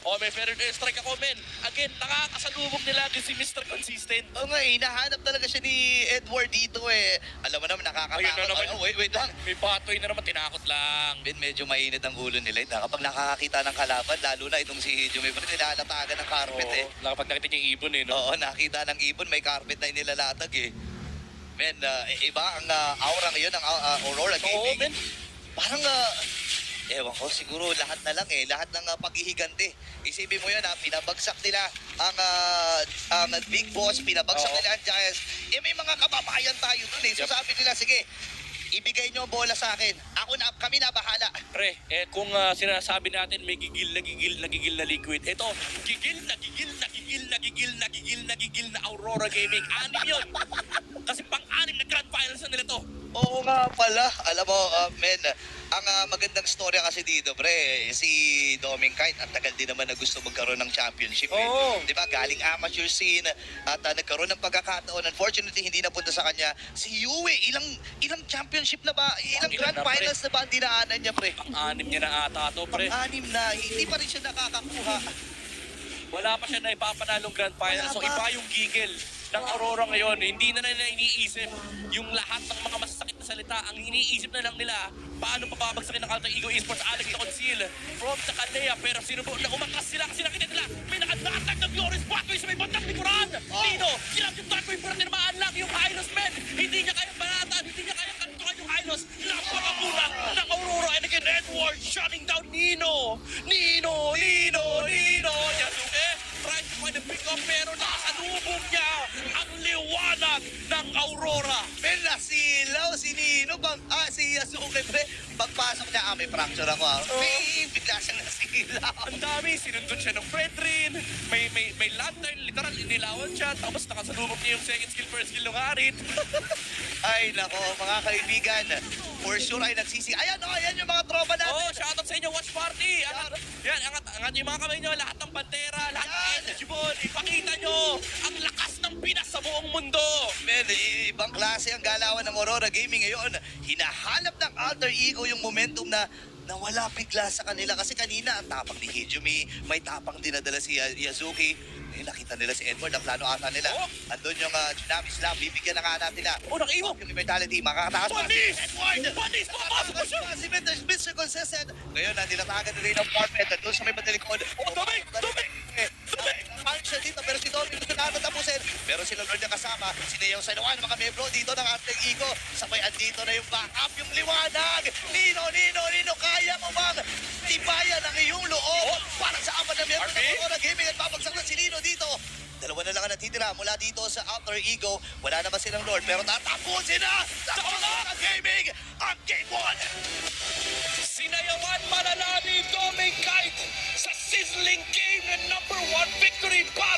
O, may fair strike ako, men. Again, nakakasalubong nila din si Mr. Consistent. Oo nga, hinahanap talaga siya ni Edward dito eh. Alam mo naman, nakakatakot. Ayun na naman. Wait lang. May batoy na naman, tinakot lang. Ben, medyo mainit ang ulo nila. Kapag nakakakita ng kalaban, lalo na itong si Jumay, nilalatagan ng carpet eh. Kapag nakita niya yung ibon eh, no? Oo, nakita ng ibon, may carpet na inilalatag eh. Men, iba ang aura ngayon ng Aurora Oo, Gaming. men. Parang, ewan ko, siguro lahat na lang eh. Lahat ng paghihigante. Isipin mo yun pinabagsak nila ang Big Boss, pinabagsak Oo. nila ang Giants. Eh, may mga kababayan tayo dun eh. So Yep. sabi nila, sige, ibigay nyo ang bola sa akin. Kami na bahala. Pre, kung sinasabi natin may gigil na liquid, ito, gigil na Aurora Gaming. Anim yun. Kasi pang-anim na grand finals na nila to. Oo nga pala. Alam mo, men, ang magandang storya kasi dito, pre, si Doming kahit ang tagal din naman na gusto magkaroon ng championship. Oo. Di ba? Galing amateur scene at nagkaroon ng pagkakataon. Unfortunately, hindi napunta sa kanya. Si Yue, ilang championship na ba? Ilang Ilan grand na, pre? finals na ba ang dinaanan niya, pre? Pang-anim niya na ata to, pre. Anim na, hindi pa rin siya nakakakuha. Wala pa siya na ipapanalong grand final. Wala So pa. iba yung gigil ng Aurora ngayon. Hindi na nila iniisip yung lahat ng mga masasakit na salita. Ang iniisip na lang nila, paano papabagsakin ng Alter Ego Esports, Alex na Conceal from sa Kalea. Pero sinubukan na umakas sila kasi nakita nila may nakadatag na Glorious Batoy sa may bandang likuran. Dito, kinap yung Batoy pero tinamaan lang yung Hylos, men. Hindi niya kayang banatan, hindi niya kayang kantukan yung Hylos. Napakakulang ng Aurora. And again, Edward shutting down Nino. Yasuke trying to find a pick up pero nakasalubong niya ang liwanag ng Aurora. Men, nasilaw si Nino, si Yasuke, pre. Pagpasok niya, may fracture ako. May bigla siyang nasilaw. Ang dami, sinundot siya ng Fredrin, may lantern, literal, inilawan siya, tapos nakasalubong niya yung second skill, first skill ng Harit. Ay, nako, mga kaibigan. For sure ay ayan yung mga tropa natin. Oh, shoutout sa inyo, watch party! Yan, angat yung mga kamay nyo, lahat ng pantera, lahat ng energy ball, ipakita nyo ang lakas ng Pinas sa buong mundo! Men, ibang klase ang galawan ng Aurora Gaming ngayon. Hinahanap ng Alter Ego yung momentum na nawala bigla sa kanila. Kasi kanina, ang tapang ni Hijumi, may tapang dinadala si Yazuki. Eh, nakita nila si Edward, ang plano ata nila. Oh. Andun yung Tsunami Slam, bibigyan na nga natin nila. Oh, nakiiwan. Yung immortality, makakatakas pa si Panis! Edward! Panis! Papasok mo siya! Si Mr. Consistent. Ngayon, nilatagan na rin ang carpet. Doon sa may matalikod. Oh, Dumi! Parang siya dito, pero si Doming gusto na natapusin. Pero sila Lord na kasama, sinayaw sa nawan, mga membro dito ng Alter Ego. Sabay andito na yung backup, yung liwanag. Nino, kaya mo bang tibayan ang iyong loob para sa apat na membro ng Aurora Gaming at babagsak na si Nino dito. Dalawa na lang ang natitira mula dito sa Alter Ego. Wala naman silang Lord, pero tatapusin na!